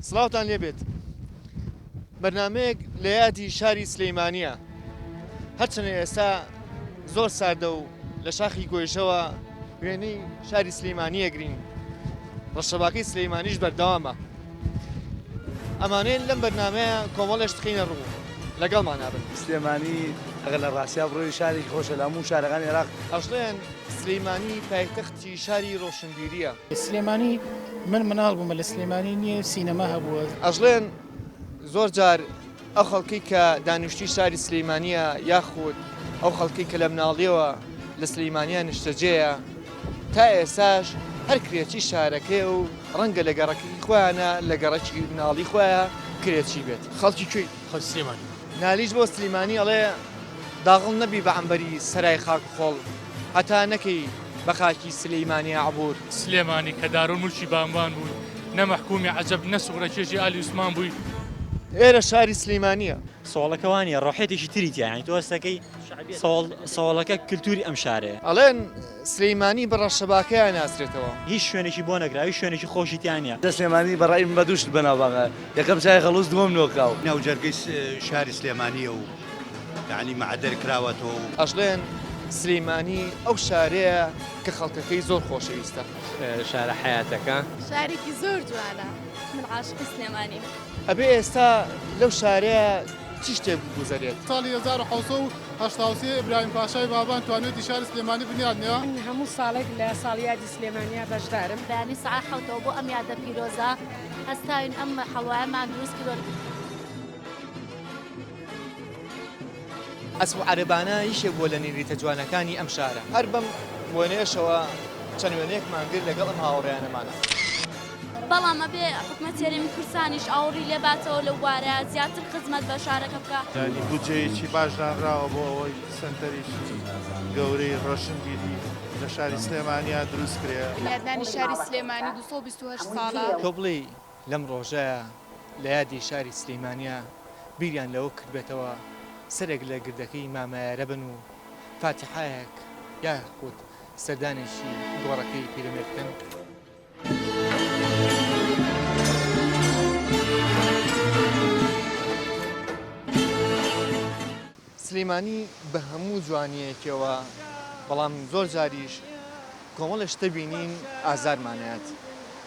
سڵاوتان لێبێت بەرنامەیەک لە یادی شاری سلەیمانیە هەرچەنە ئێستا زۆر ساردە و لە شاخی گۆیشەوە وێنەی شاری سلەیمانی ئەگرین ڕەشەباکەی سلەیمانیش بەردەوامە ئەمانەیە لەم بەرنامەیە کۆمەڵێش تخینە ڕوو لەگەڵمان نابن سلێمانی ئەگەر لە ڕاستیا بڕۆی شاری خۆشە لە هەموو شارەکانی عێراق ئەشڵێن سلەیمانی پایتەختی شاری ڕۆشنبیریە سلێمانی من مناڵ بوومە لە سلێمانی نییە سینەما هەبووە ئەژڵێن زۆر جار ئەو خەڵکی کە دانیشتی شاری سلەیمانیە یاخود ئەو خەڵکی کە لە مناڵیەوە لە سلەیمانیە نیشتەجێیە تا ئێساش هەر کرێکی شارەکەی و ڕەنگە لە گەڕەکەی خۆیانە لە گەڕەکی مناڵی خۆیان کرێکی بێت خەڵکی کوێی خۆ سلێمانی نالیش بۆ سلەیمانی ئەڵێ داغڵ نەبی بە عەمبەری سەرای خاک خۆڵ هەتا نەکەی بە خاکی سلەیمانی عەبور سلێمانی کە دارولمولکی بامبان بووی نەمەحکومی عەجەب نە سوغڕەکێژی ئالی عوسمان بووی ئێرە شاری سلەیمانیە سۆڵەکەوانیە ڕۆحێتێکی تریت یانی تۆ هەستەکەی سۆڵەکە کللتوری ئەم شارەیە ئەڵێن سلەیمانی بە ڕەشەباکەیان ناسرێتەوە هیچ شوێنێکی بۆ نەگراوی شوێنێکی خۆشیتیانە دە سلێمانی بەڕای من بەدوشت بەناوباغە یەکەم چای خەڵوز دووەم نۆکاو ناوجەرگەی شاری سلێمانیە و یعنی مەعدەر کراوەتەوە و ئەژڵێن سلەیمانی ئەو شارەیە کە خەڵکەکەی زۆر خۆشەویستە شارە حیاتەکە شارێکی زۆر جوانە من عاشقی سلێمانی ئەبێ ئێستا لەو شارەیە چی شتێک بگوزارێت ساڵی 1970 ئیبراهیم پاشای بابان توانێتی شاری سلێمانی بنیادنەوە من هەموو ساڵێک لە ساڵیادی سلێمانیا بەشدارم بەیانی سەعات حەوتەوە بۆ ئەم یادە پیرۆزە هەستاوین ئەم هەڵوایەمان دروست کردووە ئەسب عەرەبانە یشێک بۆ لە نێریتە جوانەکانی ئەم شارە هەر بەم وێنەیەشەوە چەند وێنەیەکمان گرت لەگەڵ ئەم هاوڕێیانەمانە بەڵام ئەبێ حکومەت هێرێمی کوردستانیش ئاوڕی لێباتەوە لەو وارە زیاتر خزمەت بە شارەکە بکە ینی بودجەیەکی باش دانراوە بۆ ئەوەی سنتەریشی گەورەی ڕۆشنبیری لە شاری سلێمانیا دروست کرێ یاددانی شاری سلێمانی 228 ساڵە تۆ بڵێ لەم ڕۆژەیە لە یادی شاری سلەیمانیا بیریان لەوە کردبێتەوە سەرێک لە گردەکەی مامایارە بن و فاتحایەک یاخود سەردانێکی گۆڕەکەی پیرەمێرد بکەن سلەیمانی بە هەموو جوانیەکەوە بەڵام زۆر جاریش کۆمەڵە شتە بینین ئازارمانەیەت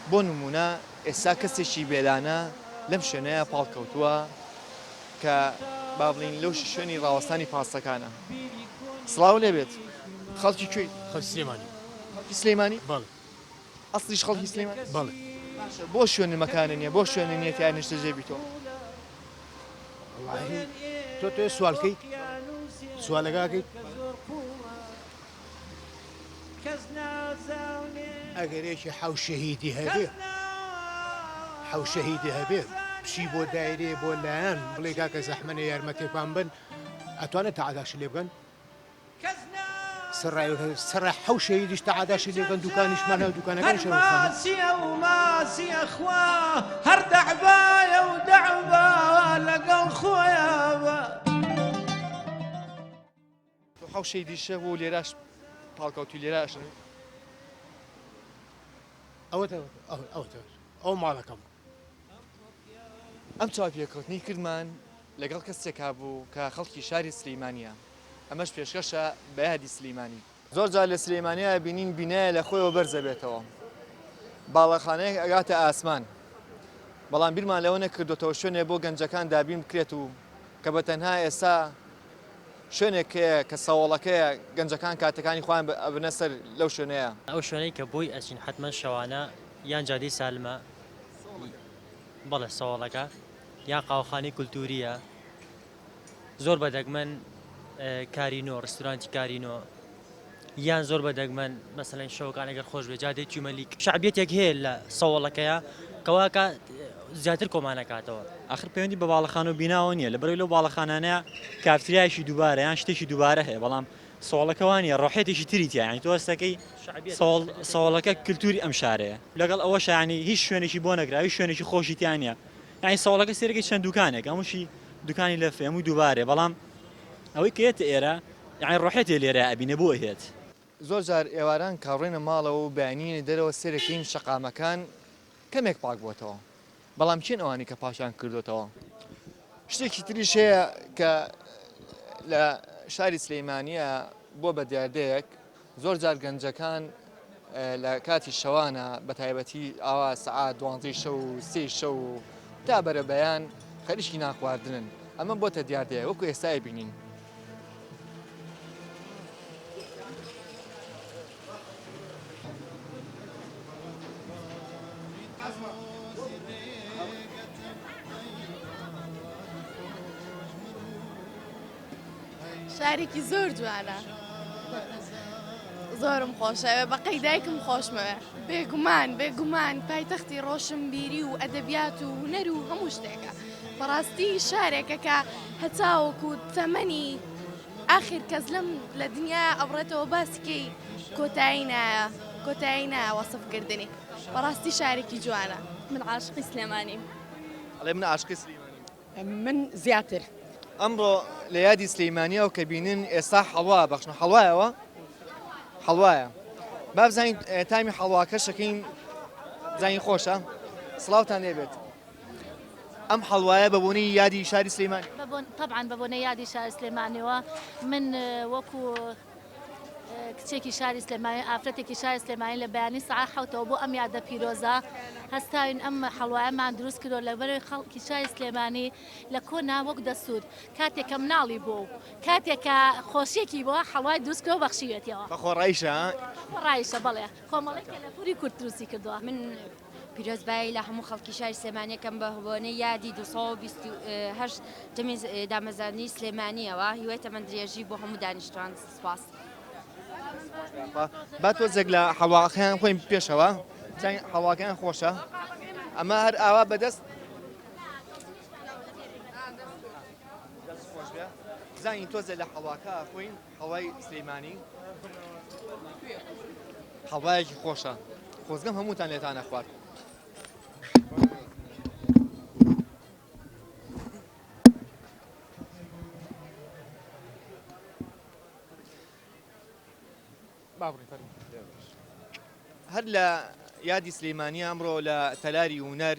بۆ نمونە ئێستا کەسێکی بێلانە لەم شوێنەیە پاڵکەوتووە کە با بڵین لەو شوێنی ڕاوەستانی پاسەکانە سڵاو لێبێت خەڵکی کوێی خۆ سلێمانی خەڵکی سلەیمانی بەڵێ ئەسڵیش خەڵکی سلەیمانی بەڵێ بۆ شوێنی مەکانە نییە بۆ شوێنی نیەتیان نیشتەجێ بیتەوە تۆ سوالکەی سوالەکەکەیت ئەگەرێکی حەو شەهیدی هەبێ حەو شەهیدی هەبێ پشی بۆ دایرێ بۆ لایەن بڵێ کاکە زەحمەنە یارمەتێکان بن ئەتوانێت تەعاداشی لێ بکەن سڕە حەو شەهیدیش تەعاداشی لێ بکەن دوکانیشمان هەو دوکانەکانی شەڕخانە وماسیە خوا هەر دەعبایە و دەعبا لەگەڵ خۆیەوە حەو شەیدیشە بۆ لێراش پاڵکەوتی لێراش ئەو ماڵەکەم ئەم چاپێکەوتنی کردمان لەگەڵ کەسێکا بوو کە خەڵکی شاری سلەیمانیە ئەمەش پێشکەشە بە یادی سلەیمانی زۆر جار لە سلەیمانیا بینین بینایە لە خۆیەوە بەرزە بێتەوە باڵەخانەیەک ئەگاتە ئاسمان بەڵام بیرمان لەوە نەکردوێتەوە شوێنێ بۆ گەنجەکان دابین بکرێت و کە بە تەنها ئێستا شوێنێکەیە کە سەوڵەکەیە گەنجەکان کاتەکانی خۆیان ئەبنە سەر لەو شوێنەیە ئەو شوێنەی کە بۆی ئەچین حتمما شەوانە یان جادەی سالمە بەڵێ سەوڵەکە یان قاوەخانەی کولتوریە زۆر بەدەگمەن کارینۆ ڕستورانتی کارینۆ یان زۆر بەدەگمەن مەسەلەن شەوەکان ئەگەر خۆش بێ جادەی تومەلیک شعبیەتێک هەیە لە سەوڵەکەیە کەواکە زیاتر کۆمانەکاتەوە آخر پەیوەندی بە باڵەخانە و بیناوە نییە لەبەرەوەی لەو باڵەخانانەیە کافتریایشی دووبارە یان شتێکی دووبارە هەیە بەڵام سۆڵەکەوانیە ڕۆحێتێکی تریتە ینی تۆ هەستەکەی سەوڵەکە کللتوری ئەم شارەیە لەگەڵ ئەوە ینی هیچ شوێنێکی بۆ نەگراوی شوێنێکی خۆشیتیانە یانی سەوڵەکە سێرەکەی چەند دوکانێک هەمووشی دوکانی لە فێمووی دووبارێ بەڵام ئەوەی کێتە ئێرە یانی ڕۆحێتێ لێرە ئەبینە بۆ هێت زۆر جار ئێواران کاڕێنە ماڵەوە و بەیانینە دەرەوە سێرەکەین شەقامەکان کەمێک پاک بۆتەوە بەڵام کێن ئەوانی کە پاشان کردوتەوە شتێکی تریش هەیە کە لە شاری سلەیمانیە بۆ بە دیاردەیەک زۆر جار گەنجەکان لە کاتی شەوانە بە تایبەتی ئاوا سەعات 12 شەو و 3 شەو تا بەرە بەیان خەریشی ناخواردنن ئەمە بۆتە دیاردەیە وەکو ئێستای بینین. شارێکی زۆر جوانە زۆرم خۆشەوە بەقەی دایکم خۆشمەوە بێگومان پایتەختی ڕۆشنبیری و ئەدەبیات و هونەر و هەموو شتێکە بەڕاستی شارێکە کە هەچاوەکو تەمەنی ئاخر کەس لەم لە دنیا ئەبڕێتەوە باسکەی کۆتایی نایە وەسفکردنی بەڕاستی شارێکی جوانە. من عاشقی سلێمانیم. ئەڵێ من عاشقی سلەیمانی. من زیاتر. ئەمڕۆ لە یادی سلەیمانیە و کە بینن ئێستا حەڵوا بەخشن حەڵوایەوە حەڵوایە با بزانین تامی حەڵواکەشەکەین بزانین خۆشە سڵاوتان لێبێت. ئەم حەڵوایە بەبوونی یادی شاری سلەیمانی طبعا بەبوونی یادی شاری سلێمانیەوە من وەکو کچێکی شاری سلێمانی ئافرەتێکی شاری سلێمانی لە بەیانی سەعات حەوتەوە بۆ ئەم یادە پیرۆزە هەستاوین ئەم حەڵوایەمان دروست کردو لەبەرەوەی خەڵکی شاری سلێمانی لە کۆنا وەک دەسوود کاتێکە مناڵی بوو کاتێکە خۆشیێکی بۆ حەڵوای دروست کردو بەخشیوێتەوە بەخۆڕایشە ڕایشە بەڵێ کۆمەڵێکە لە پوری کورد دروستی کردووە. من پیرۆزبایی لە هەموو خەڵکی شاری سلێمانیەکەم بە هەبوونەی یادی 228 جەمی دامەزانی سلێمانیەوە هیوایتە من درێژی بۆ هەموو دانیشتوان سپاس. با تۆزێک لە حەواڵەکەیان خۆین پێشەوە حەواڵەکەیان خۆشە ئەمە هەر ئاوا بەدەست خۆش بێ زانین تۆزێک لە حەواڵەکە خۆین حەوای سلەیمانی حەوایەکی خۆشە خۆزگەم هەمووتان لێتانە خوارد. هەر لە یادی سلەیمانی ئەمڕۆ لە تەلاری هونەر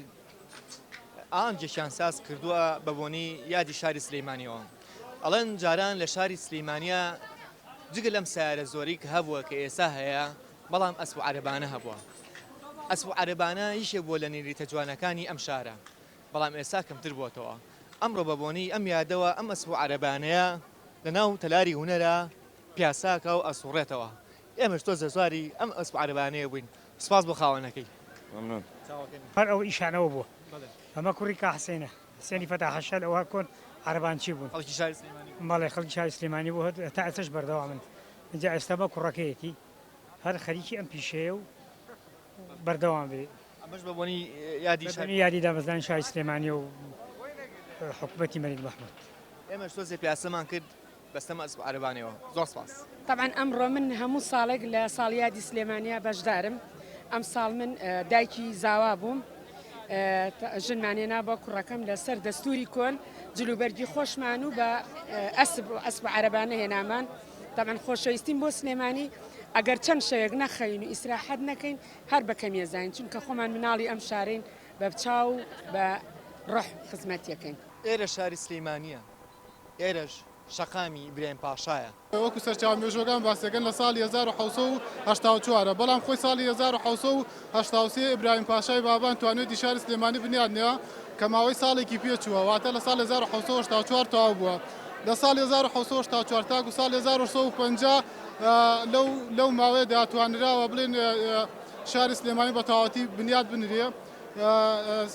ئانجێکیان ساز کردووە بە بۆنی یادی شاری سلەیمانیەوە. ئەڵێن جاران لە شاری سلەیمانیە جگە لەم سیارە زۆری کە هەبووە کە ئێستا هەیە بەڵام ئەسپ و عەرەبانە هەبووە. ئەسپ و عەرەبانە هیچێک بۆ لە نێریتە جوانەکانی ئەم شارە بەڵام ئێستا کەمتر بووەتەوە. ئەمڕۆ بە بۆنی ئەم یادەوە ئەم ئەسپ و عەرەبانەیە لەناو تەلاری هونەرە پیاساکە و ئەسوڕێتەوە. ئێمەش تۆ زەزواری ئەم ئەسپ و عەرەبانەیە بووین. سپاس بۆ خاوەنەکەی. ممنون. هەر ئەو ئیشانەوە بووە. ئەمە کوڕی کا حسێنە. حسێنی فەتاحەشەل ئەوە کۆن عەرەبان چی بوون؟ خەڵکی شاری سلەیمانی. ماڵێ خەڵکی شاری سلێمانی بوو تا ئێستاش بەردەوامن. اینجا ئێستا بە کوڕەکەیەتی هەر خەریکی ئەم پیشەیە و بەردەوام بێ. ئەمەش بە بۆنی یادی دامەزرانی شاری سلێمانی و حکومەتی مەریک مەحموود. ئێمەش تۆزێ پیاسەمان کرد بەستەمە ئەسپ و عەرەبانەوە. زۆر سپاس. طبعا ئەمڕۆ من هەموو ساڵێک لە ساڵیادی سلێمانیا بەشدارم. ئەم ساڵ من دایکی زاوا بووم ژنمانێنا بۆ کوڕەکەم لەسەر دەستوری کۆن جلوبەرگی خۆشمان و بە ئەسپ عەرەبانە هێنامان. طبعا خۆشەویستیم بۆ سلێمانی ئەگەر چەند شەوێک نەخەین و ئیسراحەت نەکەین هەر بەکەمیە زانین چونکە خۆمان مناڵی ئەم شارین بە بچاو بە ڕۆح خزمەتیەکەین. ئێرە شاری سلەیمانیە ئێرەش شەقامی ئیبراهیم پاشایە. وەکو سەرچاو مێژوەکان باسەکەن لە ساڵی 1984 بەڵام خۆی ساڵی 1983 ئیبراهیم پاشای بابان توانێتی شاری سلێمانی بنیادنەوە کە ماوەی ساڵێکی پێچووە واتە لە ساڵی 1984 تەواو بووە. لە ساڵی 1984 تاکو ساڵی 1950 لەو ماوەیەدا توانراوە بڵێن شاری سلێمانی بە تەواوەتی بنیاد بنرێ.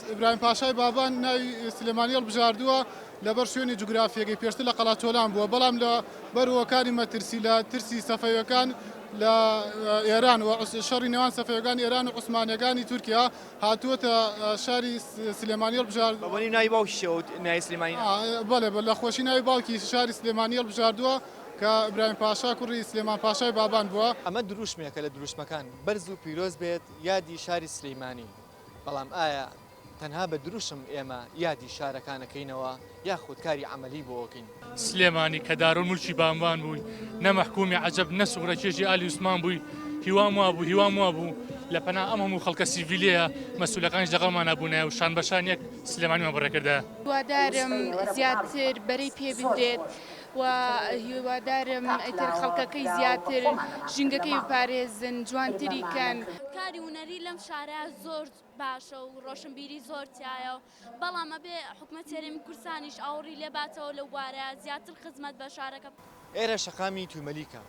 ئیبراهیم پاشای بابان ناوی سلێمانی هەڵبژاردووە لەبەر شوێنی جوگرافیەکەی پێشتر لە قەڵاتۆلان بووە بەڵام لە بەروەکانی مەترسی لە ترسی سەفەویەکان لە ئێران و شەڕی نێوان سەفەویەکانی ئێران و عوسمانیەکانی تورکیا هاتووەتە شاری سلێمانی هەڵبژارد. بەبوونی ناوی باوکیشەوە ناوی سلێمانی. بەڵێ لە خۆشی ناوی باوکی شاری سلێمانی هەڵبژاردووە کە ئیبراهیم پاشا کوڕی سلێمان پاشای بابان بووە. ئەمە دروشمێکە لە دروشمەکان بەرز و پیرۆز بێت یادی شاری سلەیمانی. بەڵام ئایا تەنها بە دروشم ئێمە یادی شارەکانەکەینەوە یاخود کاری عەمەلی بۆکەین. سلێمانی کە دارولمولکی بامبان بووی نەمەحکومی عەجەب نەسوغڕە کێژی ئالی عوسمان بووی هیوام وا بوو لە پەنا ئەم هەموو خەڵکە سیڤیلەیە مەسئولەکانیش لەگەڵمان نەبوونە و شان بەشان یەک سلێمانیمان بڕێکردە. هیوادارم زیاتر بەرەی پێ بدرێت و هیوادارم ئەتر خەڵکەکەی زیاتر ژینگەکەی بپارێزن جوانتریکەن. کاری هونەری لەم شارە زۆر باشە و ڕۆشنبیری زۆر تایە و بەڵام ئەبێ حکوومەت هێرێمی کوردستانیش ئاوڕی لێ باتەوە لەو بارە زیاتر خزمەت بە شارەکە. ئێرە شەقامی تومەلیکە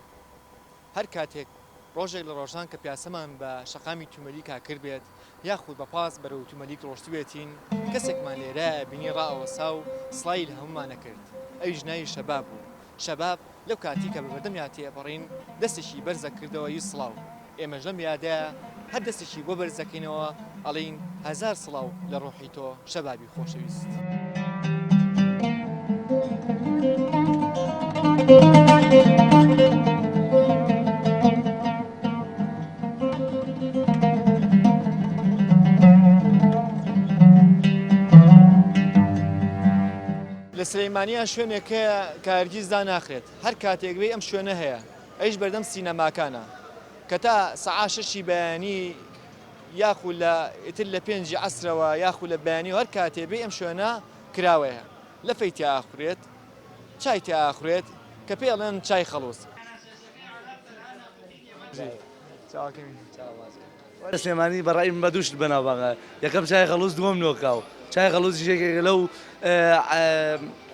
هەر کاتێک ڕۆژێک لە ڕۆژان کە پیاسەمان بە شەقامی تومەلیکا کرد بێت یاخود بە پاس بەرەو تومەلیک ڕۆشت بێتین کەسێکمان لێرە بینی ڕائەوەسا و سڵای لە هەمومانە کرد ئەویش ناوی شەباب بوو. شەباب لەو کاتی کە بەبەردەمیان تێپەڕین دەستێکی بەرزە کردەوە ی سڵاو ئێمەش لەم یادەیە هەر دەستێکی بۆ بەرزەکەینەوە ئەڵین هەزار سڵاو لە ڕۆحی تۆ شەبابی خۆشەویست. لە سلەیمانیە شوێنێکەیە کە هەرگیز دا ناخرێت هەر کاتێک بێ ئەم شوێنە هەیە ئەیش بەردەم سینەماکانە کە تا سەعات 6 بەیانی یاخود لە ئیتر لە 5 عەسرەوە یاخود لە بەیانی و هەر کاتێ بێ ئەم شوێنە کراوەیە لەفەی تیاخورێت چای تیاخورێت کە پێڵێن چای خەڵوس. سلێمانی بەڕای من بەدوشت بەناوبانگە یەکەم چای خەڵوس دووەم نۆکاو چای خەڵوس یەکێکە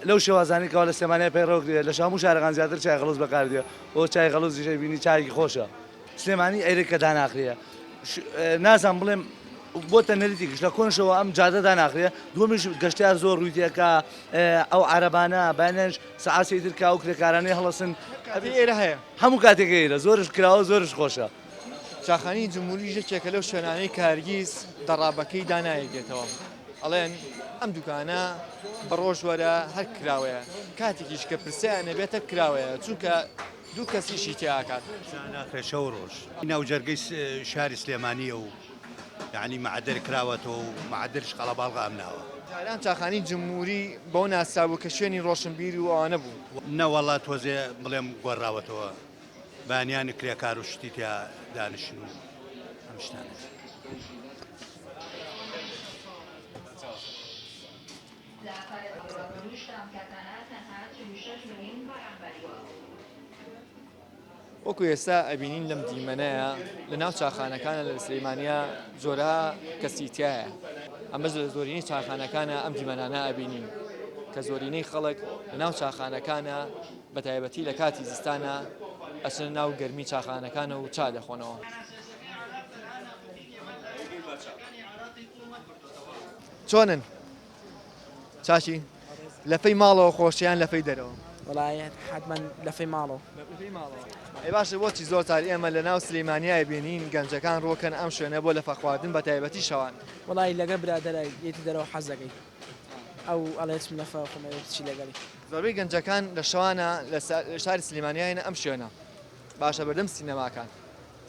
لەو شێوازانێکەوە لە سلێمانیا پەیڕەوە لە هەموو شارەکان زیاتر چای خەڵوس بەکاردێ بۆ چای خەڵوس بینی چایکی خۆشە. سلێمانی ئەیرێکە داناخرێە نازان بڵێم بۆ تەنەریتێکیش لە کۆنشەوە ئەم جادەدا ناخرێ دووەمیش گەشتیار زۆر ڕوویتێکە ئەو عەرەبانە بانەش سەعاتی ترکا و کرێکارانەی هەڵەسن ئێرە هەیە هەموو کاتێک ئێرە زۆرش کراوە زۆرش خۆشە. چاخانی جمهوری یەکێکە لەو شوێنانەی کارگیز دەڕابەکەی دانایەگێتەوە ئەڵێن ئەم دوکانە بە ڕۆژوەرە هەر کراوەیە کاتێکیش کە پرسیانە بێتە کراوەیە چونکە دوو کەسیشی تیاکات ناخرێ شەو ڕۆژ ناو جەرگەی شاری سلێمانیە و یعنی معدەر کراوەتەوە و معدەرش قەڵەباڵغا ئەمناوە جاران چاخانی جمهوری بۆ ناسابوو کە شوێنی ڕۆشنبیر و ئەوانە بوو نەوەڵا تۆزێ بڵێم گۆڕاوەتەوە بانیانی کرێکار و شتی تیا دانیشن و ئەم شتانە. وەکو ئێستا ئەبینین لەم دیمەنەیە لە ناو چاخانەکانە لە سلەیمانیا زۆرا کەسیتیایە ئەمە زۆرینەی چاخانەکانە ئەم دیمەنانە ئەبینین کە زۆرینەی خەڵک لە ناو چاخانەکانە بە تایبەتی لە کاتی زستانە ئەچنە ناو گەرمی چاخانەکانە و چا دەخۆنەوە. چۆنن؟ چاچی؟ لەفەی ماڵەوە خۆشیان لەفەی دەرەوە؟ وڵای حتما لەفەی ماڵەوە. ئەی باشە بۆچی زۆر جار ئێمە لە ناو سلەیمانیای بینین گەنجەکان ڕۆکەن ئەم شوێنە بۆ لەفە خواردن بە تایبەتی شەوان؟ وڵای لەگە برادەرە یەتی دەرەوە حەز دەکەی ئەو ئەڵێچم لەفە خۆمەوێتی لەگەڵی. زۆربەی گەنجەکان لە شەوانە لە شاری سلەیمانیایە ئەم شوێنە باشە بەردەم سینەماکان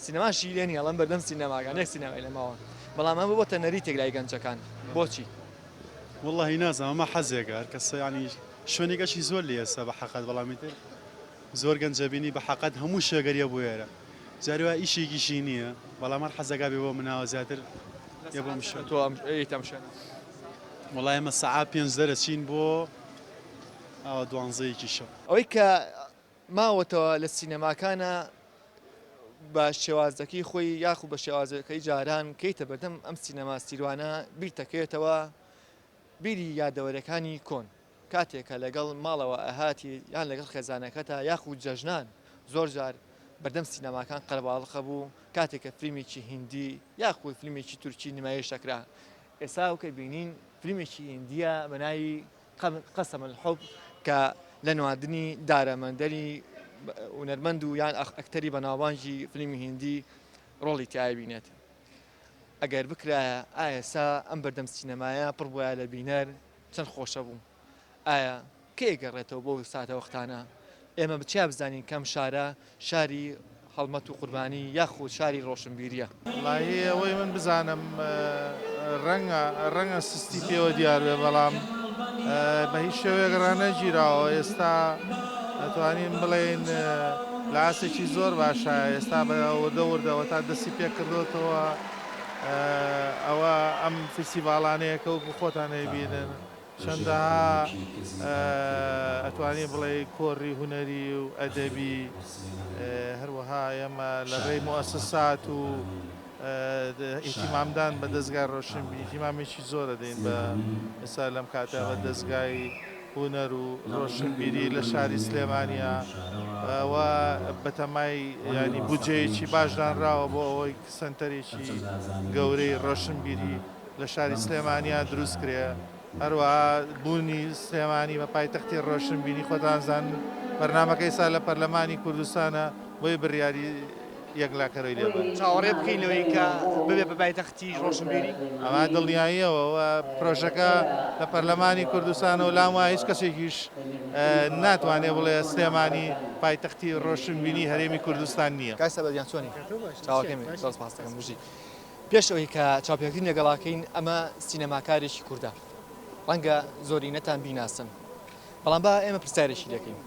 سینەماشی لێ نیە ئەڵەم بەردەم سینەماکان یەک سینەمای لەماوە بەڵام ئەمە بۆ تەنەریتێک لای گەنجەکان بۆچی؟ والله نازم ئەمە حەزێکە هەر کەس ینی شوێنێکەشی زۆر لێ ئێستا بە حەقەت بەڵامی تر زۆر گەنجەبینی بە حەقەت هەموو شێگەریە بۆ ئێرە جاری وای ئیشێکیشی نییە بەڵام هەر حەزەکە بێ بۆ مناوە زیاتر یە بۆ مشێت تۆ ئەم شوێنە وڵای ئەمە سەعات 5 دەرەچین بۆ ئەوە 12 شەو ئەوەی کە ماوەتەوە لە سینەماکانە بە شێوازەکەی خۆی یاخو بە شێوازەکەی جاران کەیتە بەردەم ئەم سینەما سیروانە بیرتەکەوێتەوە بیری یادەوەرەکانی کۆن کاتێکە لەگەڵ ماڵەوە ئەهاتی یان لەگەڵ خێزانەکەتە یاخود جەژنان زۆر جار بەردەم سینەماکان قەرباڵخە بوو کاتێکە فیلمێکی هیندی یاخود فیلمێکی تورکی نمایش دەکرا ئێستا کە بینین فیلمێکی هیندیە بە ناوی قەسەم الحوب کە لە نواندنی دارەمەندەری هونەرمەند و یان ئەکتەری بەناوبانگی فیلمی هیندی ڕۆڵی تیای بینێت ئەگەر بکرایە ئایەسا ئەم بەردەم سینەمایە پڕ بووە لە بینەر چەند خۆشە بوو ئایا کێ گەڕێتەوە بۆ ساتە وەختانە ئێمە بچیا بزانین کەم شارە شاری هەڵمەت و قوربانی یاخود شاری ڕۆشنبیریە وڵی ئەوەی من بزانم ڕەنگە سستی پێوە دیار بێ بەڵام بە هیچ شێوەیەک ڕانەگیراوە ئێستا ئەتوانین بڵێن لە ئاسێکی زۆر باشە ئێستا بەوەدە وردەوە تا دەستی پێ کردوتەوە ئەوە ئەم فستیڤالانەیە کە وەکو خۆتانەی بینن چەندەها ئەتوانێت بڵێ کۆڕی هونەری و ئەدەبی هەروەها ئێمە لە ڕێی مؤسسات و ئیتیمامدان بە دەستگای ڕۆشنبیری ئیتیمامێکی زۆرە دەین بە ئێستا لەم کاتە بە دەستگای هونەر و ڕۆشنبیری لە شاری سلێمانیا ئەوە بەتەمای ینی بودجەیەکی باشدانراوە بۆ ئەوەی سنتەرێکی گەورەی ڕۆشنبیری لە شاری سلێمانیا دروست کرێ هەروەها بوونی سلێمانی بە پایتەختی ڕۆشنبیری خۆتانزان بەرنامەکەی سا لە پەرلەمانی کوردستانە بۆی بڕیاری یەکلاکەرەوەی لێبن چاوەڕێ بکەینەوەی کە ببێ بە پایتەختی ڕۆشنبیری ئەمە دڵنیاییەوە پرۆژەکە لە پەرلەمانی کوردستانە و لام وایە هیچ کەسێکیش ناتوانێت بڵێ سلێمانی پایتەختی ڕۆشنبیری هەرێمی کوردستان نییە کاسە بەدیان چۆنی چاوەکەمی دەست پاس دەکەم بژی پێش ئەوەی کە چاوپێکردن لەگەڵاکەین ئەمە سینەماکارێکی کووردە ڕەنگە زۆری نەتان بیناسن بەڵام با ئێمە پرسیارێکی دەکەین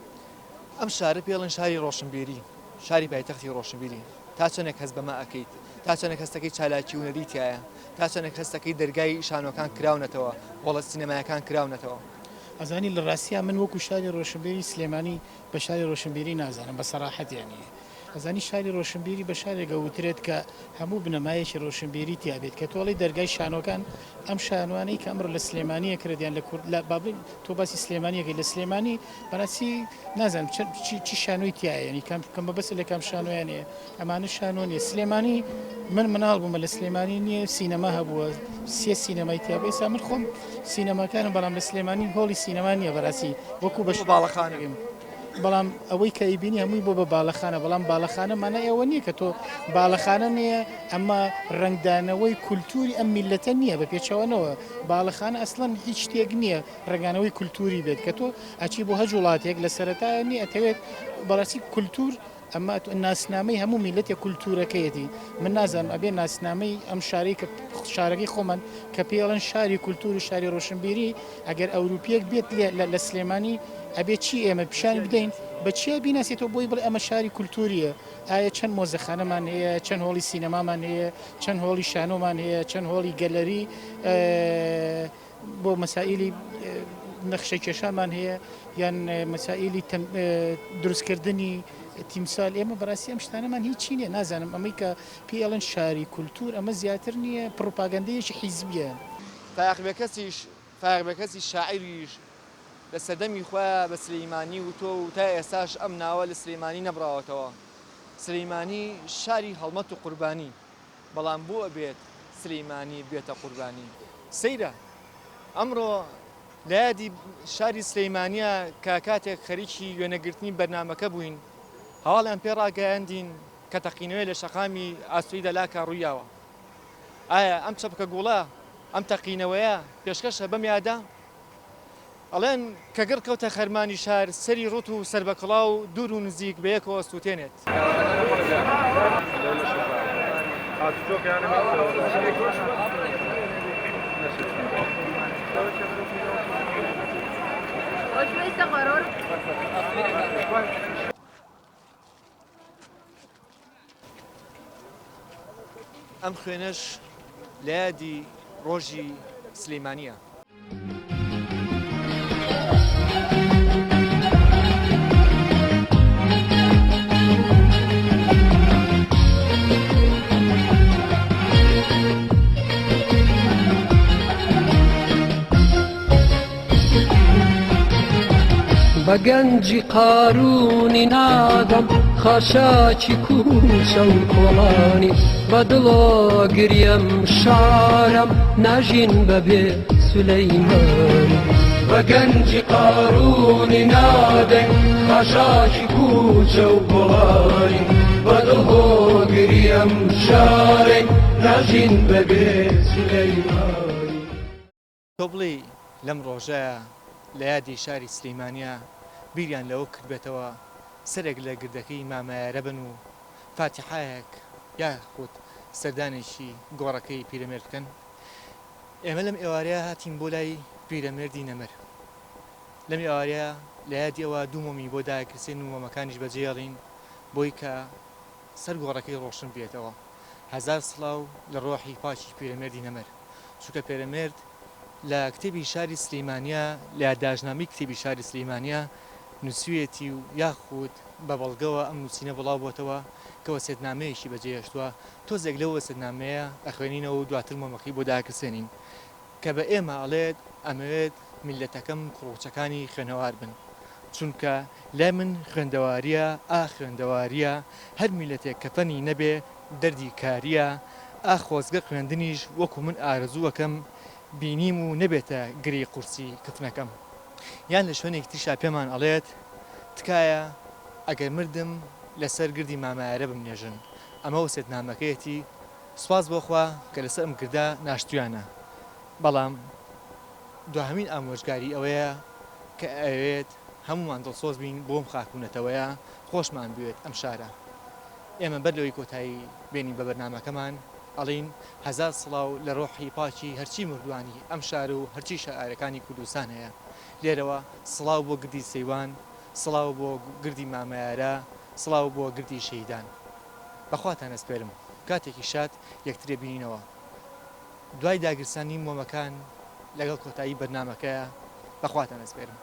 ئەم شارە پێڵن شاری ڕۆشنبیری شاری پایتەختی ڕۆشنبیری تا چۆنێک هەست بەمە ئەەکەیت تا چۆنێک هەستەکەی چالاکی و نەریتایە تا چۆنێک هەستەکەی دەرگای شانۆکان کراونەتەوە وڵات سینەمایەکان کراونەتەوە ئەزانی لە ڕاستیە من وەکو شاری ڕۆشنبیری سلێمانی بە شاری ڕۆشنبیری نازانم بە سەراحەت یانیە ئەزانی شاری ڕۆشنبیری بە شارێکە وترێت کە هەموو بنەمایەکی ڕۆشنبیری تیابێت کە تۆڵی دەرگای شانۆکان ئەم شانوانەی کە ئەمڕۆ لە سلێمانیە کردیان لە کورد لە بابل تۆ باسی سلێمانیەکەی لە سلێمانی بەڕاستی نازانم چی شانۆی تایە ینی کەم بەبەست لە کام شانۆیانەیە ئەمانە شانۆ نیە سلێمانی من مناڵ بوومە لە سلێمانی نییە سینەما هەبووە سێ سینەمای تیابێ ئێستا من خۆم سینەماکانم بەڵام لە سلێمانی هۆڵی سینەما نییە بەڕاستی وەکو بەش باڵەخانەکەم بەڵام ئەوەی کە ئیبینی هەمووی بۆ بە باڵەخانە بەڵام باڵەخانەمانە ئێوە نییە کە تۆ باڵەخانە نییە ئەمە ڕنگدانەوەی کولتوری ئەم میلەتە نییە بە پێچەوەنەوە باڵەخانە ئەسڵەن هیچ شتێک نییە ڕنگانەوەی کولتوری بێت کە تۆ ئەچی بۆ هەج وڵاتێک لە سەرەتایە نیە ئەتەوێت بەڕاستی کولتور ئەمە ناسنامەی هەموو میلەتێ کولتورەکەیەتی من نازانم ئەبێ ناسنامەی ئەم شاری کە شارەکەی خۆمان کە پێڵەن شاری کولتور و شاری ڕۆشنبیری ئەگەر ئەوروپیەک بێت لە سلێمانی ئەبێ چی ئێمە پیشانی بدەین بە چیە بیناسێتەوە بۆی بڵێ ئەمە شاری کولتوریە ئایا چەند مۆزەخانەمان هەیە چەند هۆڵی سینەمامان هەیە چەند هۆڵی شانۆمان هەیە چەند هۆڵی گەلەری بۆ مەسائیلی نەخشەی کێشامان هەیە یان مەسائیلی دروستکردنی تیمسال ئێمە بەڕاستی ئەم شتانەمان هیچی نییە نازانم ئەمەی کە پێڵەن شاری کولتور ئەمە زیاتر نییە پرۆپاگەندەیەکی حیزبیە فاغبەکەسی شاعریش لە سەردەمی خۆیان بە سلەیمانی و تۆ و تا ئێستاش ئەم ناوە لە سلەیمانی نەبراوەتەوە سلەیمانی شاری هەڵمەت و قوربانی بەڵام بۆ ئەبێت سلەیمانی بێتە قوربانی سەیرە ئەمڕۆ لە یادی شاری سلەیمانیە کە کاتێک خەریکی وێنەگرتنی بەرنامەکە بووین هەواڵیان پێ ڕاگەیاندین کە تەقینەوەی لە شەقامی ئاسووری دەلاکە ڕوویاوە ئایا ئەم چەپکە گوڵە ئەم تەقینەوەیە پێشکەشە بەم یادا ئەڵێن کە گەڕ کەوتە خەرمانی شار سەری ڕوت و سربەکڵاو دوور و نزیک بە یەکەوە سووتێنێت ئەم خوێنەش لە یادی ڕۆژی سلەیمانیە بە گەنجی قارونی نادەم خاشاکی کوچە و کۆڵانی بە دڵۆ گریم شارم ناژین بەبێ سولەیمانی بە گەنجی قارونی نادەم خاشاکی کوچە و کۆڵانی بە دڵۆ گریم شارم ناژین بەبێ سولەیمانی تۆ بڵێ لەم ڕۆژەیە لە یادی شاری سلەیمانیە بیریان لەوە کردبێتەوە سەرێک لە گردەکەی مامایارە بن و فاتیحایەک یاخود سەردانێکی گۆڕەکەی پیرەمێرد بکەن ئێمە لەم ئێوارەیە هاتین بۆ لای پیرەمێردی نەمەر لەم ئێوارەیە لە یادی ئەوە دوو مۆمی بۆ داکرسێن و مۆمەکانیش بەجێڵین بۆی کە سەر گۆڕەکەی ڕۆشن بێتەوە. هەزار سڵاو لە ڕۆحی پاچی پێرەمێردی نەمەر، چونکە پێرەمێرد لە کتێبی شاری سلەیمانیە لە داژنامی کتێبی شاری سلەیمانیە نووسویەتی و یاخود بە بەڵگەوە ئەم نووسینە بڵاو بۆتەوە کە وەسێتنامەیەکی بەجێهێشتووە. تۆزێک لەو وەسێتنامەیە ئەخوێنینەوە و دواتر مۆمەقی بۆ داکرسێنین کە بە ئێمە ئەڵێت ئەمەوێت میلەتەکەم کوڕوچەکانی خوێنەوار بن، چونکە لای من خوێندەواریە خوێندەواریە هەر میلەتێک کە فەنی نەبێ دەردی کاریە خۆزگە خوێندنیش وەکو من ئارەزووەکەم بینیم و نەبێتە گری قورسی کتنەکەم. یان لە شوێنێک تریشا پێمان ئەڵێت تکایە ئەگەر مردم لەسەر گردی مامایارە بمنێژن. ئەمە وەسێتنامەکەیەتی سواز بۆخوا کە لەسەر ئەم گردە ناشتویانە. بەڵام دوهەمین ئامۆژگاری ئەوەیە کە ئەوێت هەمومان دڵسۆز بین بۆم خاکوونەتەوەیە خۆشمان بوێت ئەم شارە. ئێمە بەر لەوەی کۆتایی بینین بە بەرنامەکەمان ئەڵین هەزار سڵاو لە ڕۆحی پاچی هەرچی مردوانی ئەم شار و هەرچی شائارەکانی کوردستان هەیە. لێرەوە سڵاو بۆ گردی سەیوان، سڵاو بۆ گردی مامایارە، سڵاو بۆ گردی شەیدان. بەخواتان ئەسپێرم کاتێکی شاد یەکترێ بینینەوە. دوای داگرسانی مۆمەکان لەگەڵ کۆتایی بەرنامەکەیە بەخواتان ئەسپێرم.